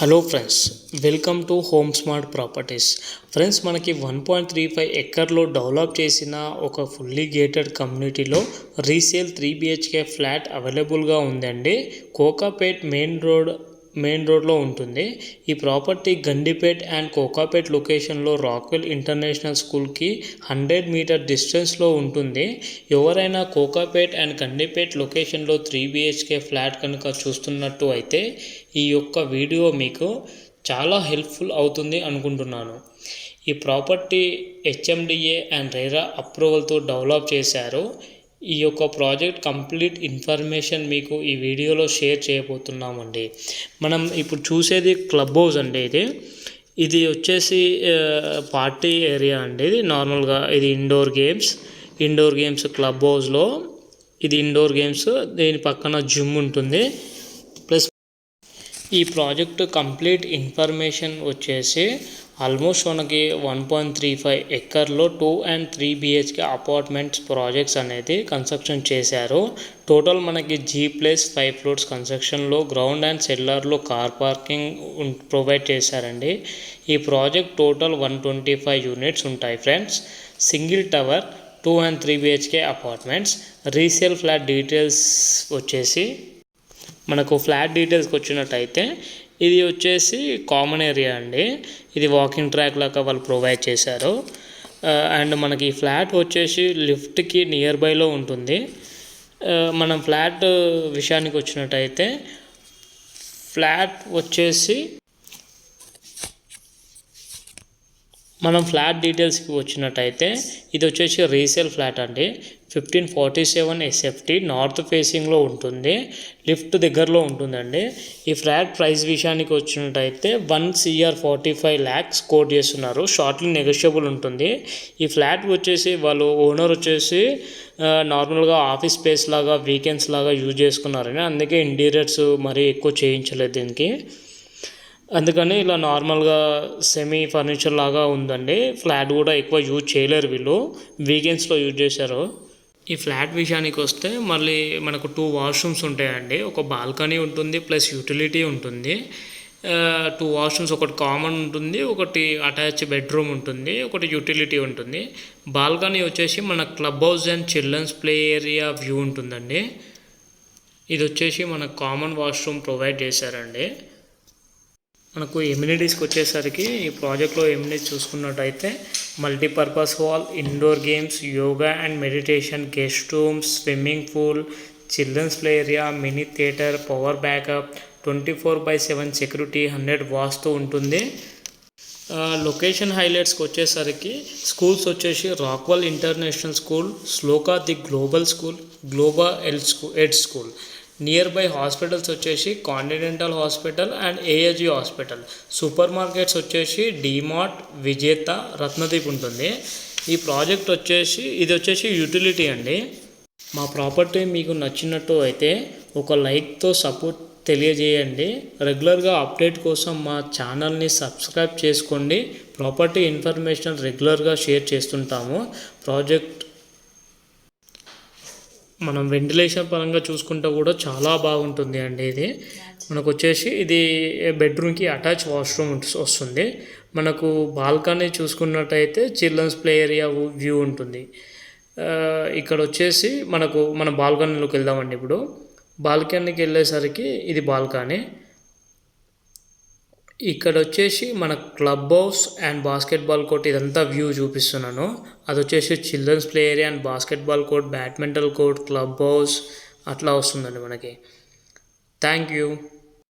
Hello friends, welcome to home smart properties. Friends, మనకి 1.35 ఎకర్లో develop చేసిన ఒక ఫుల్లీ గేటెడ్ కమ్యూనిటీలో రీసేల్ 3 బిహెచ్కే ఫ్లాట్ అవైలబుల్గా ఉందండి. కోకాపేట్ మెయిన్ రోడ్లో ఉంటుంది. ఈ ప్రాపర్టీ గండిపేట్ అండ్ కోకాపేట్ లొకేషన్లో రాక్వెల్ ఇంటర్నేషనల్ స్కూల్కి 100 మీటర్ డిస్టెన్స్లో ఉంటుంది. ఎవరైనా కోకాపేట్ అండ్ గండిపేట్ లొకేషన్లో 3 బిహెచ్కే ఫ్లాట్ కనుక చూస్తున్నట్టు అయితే ఈ యొక్క వీడియో మీకు చాలా హెల్ప్ఫుల్ అవుతుంది అనుకుంటున్నాను. ఈ ప్రాపర్టీ హెచ్ఎండిఏ అండ్ రేరా అప్రూవల్తో డెవలప్ చేశారు. ఈ యొక్క ప్రాజెక్ట్ కంప్లీట్ ఇన్ఫర్మేషన్ మీకు ఈ వీడియోలో షేర్ చేయబోతున్నామండి. మనం ఇప్పుడు చూసేది క్లబ్ హౌస్ అండి. ఇది వచ్చేసి పార్టీ ఏరియా అండి. ఇది నార్మల్గా ఇది ఇండోర్ గేమ్స్ క్లబ్ హౌస్లో ఇది ఇండోర్ గేమ్స్. దీని పక్కన జిమ్ ఉంటుంది. ప్లస్ ఈ ప్రాజెక్టు కంప్లీట్ ఇన్ఫర్మేషన్ వచ్చేసి ఆల్మోస్ట్ మనకి 1.35 ఎకర్లో 2 and 3 బిహెచ్కే అపార్ట్మెంట్స్ ప్రాజెక్ట్స్ అనేది కన్స్ట్రక్షన్ చేశారు. టోటల్ మనకి G+5 ఫ్లోర్స్ కన్స్ట్రక్షన్లో గ్రౌండ్ అండ్ సెల్లార్లో కార్ పార్కింగ్ ప్రొవైడ్ చేశారండి. ఈ ప్రాజెక్ట్ టోటల్ 125 యూనిట్స్ ఉంటాయి friends. Single tower 2 and 3 BHK apartments. Resale flat details వచ్చేసి మనకు ఫ్లాట్ డీటెయిల్స్కి వచ్చినట్టయితే ఇది వచ్చేసి కామన్ ఏరియా అండి. ఇది వాకింగ్ ట్రాక్ లాగా వాళ్ళు ప్రొవైడ్ చేశారు. అండ్ మనకి ఈ ఫ్లాట్ వచ్చేసి లిఫ్ట్కి నియర్ బైలో ఉంటుంది. మనం ఫ్లాట్ విషయానికి వచ్చినట్టయితే ఫ్లాట్ వచ్చేసి మనం ఫ్లాట్ డీటెయిల్స్కి వచ్చినట్టయితే ఇది వచ్చేసి రీసేల్ ఫ్లాట్ అండి. 1547 SFT నార్త్ ఫేసింగ్లో ఉంటుంది. లిఫ్ట్ దగ్గరలో ఉంటుందండి. ఈ ఫ్లాట్ ప్రైస్ విషయానికి వచ్చినట్టయితే 1,45 lakhs కోట్ చేస్తున్నారు. షార్ట్లీ నెగోషియబుల్ ఉంటుంది. ఈ ఫ్లాట్ వచ్చేసి వాళ్ళు ఓనర్ వచ్చేసి నార్మల్గా ఆఫీస్ స్పేస్ లాగా వీకెండ్స్ లాగా యూజ్ చేసుకున్నారని, అందుకే ఇంటీరియర్స్ మరీ ఎక్కువ చేయించలేదు దీనికి. అందుకని ఇలా నార్మల్గా సెమీ ఫర్నిచర్ లాగా ఉందండి. ఫ్లాట్ కూడా ఎక్కువ యూజ్ చేయలేరు వీళ్ళు, వీకెండ్స్లో యూజ్ చేశారు. ఈ ఫ్లాట్ విషయానికి వస్తే మళ్ళీ మనకు 2 వాష్రూమ్స్ ఉంటాయండి. ఒక బాల్కనీ ఉంటుంది ప్లస్ యూటిలిటీ ఉంటుంది. 2 వాష్రూమ్స్, ఒకటి కామన్ ఉంటుంది, ఒకటి అటాచ్ బెడ్రూమ్ ఉంటుంది, ఒకటి యూటిలిటీ ఉంటుంది. బాల్కనీ వచ్చేసి మన club house and children's play area view ఉంటుందండి. ఇది వచ్చేసి మన కామన్ వాష్రూమ్ ప్రొవైడ్ చేశారండి. మనకు ఎమ్యూనిటీస్కి వచ్చేసరికి ఈ ప్రాజెక్ట్లో ఎమ్యూనిటీస్ చూసుకున్నట్టయితే multipurpose hall, indoor games, yoga and meditation, guest rooms, swimming pool, children's play area, mini theatre, power backup, 24/7 security, 100 vastu ఉంటుంది. లొకేషన్ హైలైట్స్కి వచ్చేసరికి స్కూల్స్ వచ్చేసి Rockwell international school, Shloka the global school, global edge school. Nearby hospitals వచ్చేసి continental hospital and ASG hospital. Supermarkets వచ్చేసి DMart, విజేత, రత్నదీప్ ఉంటుంది. ఈ project వచ్చేసి ఇది వచ్చేసి యూటిలిటీ అండి. మా ప్రాపర్టీ మీకు నచ్చినట్టు అయితే ఒక లైక్తో సపోర్ట్ తెలియజేయండి. రెగ్యులర్గా అప్డేట్ కోసం మా ఛానల్ని సబ్స్క్రైబ్ చేసుకోండి. ప్రాపర్టీ ఇన్ఫర్మేషన్ రెగ్యులర్గా షేర్ చేస్తుంటాము. ప్రాజెక్ట్ మనం వెంటిలేషన్ పరంగా చూసుకుంటే కూడా చాలా బాగుంటుంది అండి. ఇది మనకు వచ్చేసి ఇది బెడ్రూమ్కి అటాచ్ వాష్రూమ్ వస్తుంది. మనకు బాల్కనీ చూసుకున్నట్టయితే చిల్డ్రన్స్ ప్లే ఏరియా వ్యూ ఉంటుంది. ఇక్కడ వచ్చేసి మన బాల్కనీలోకి వెళ్దామండి. ఇప్పుడు బాల్కనీకి వెళ్ళేసరికి ఇది బాల్కనీ. ఇక్కడ వచ్చేసి మన club house and basketball court, ఇదంతా వ్యూ చూపిస్తున్నాను. అది వచ్చేసి children's play area and basketball court, badminton court, club house అట్లా వస్తుందండి మనకి. Thank you.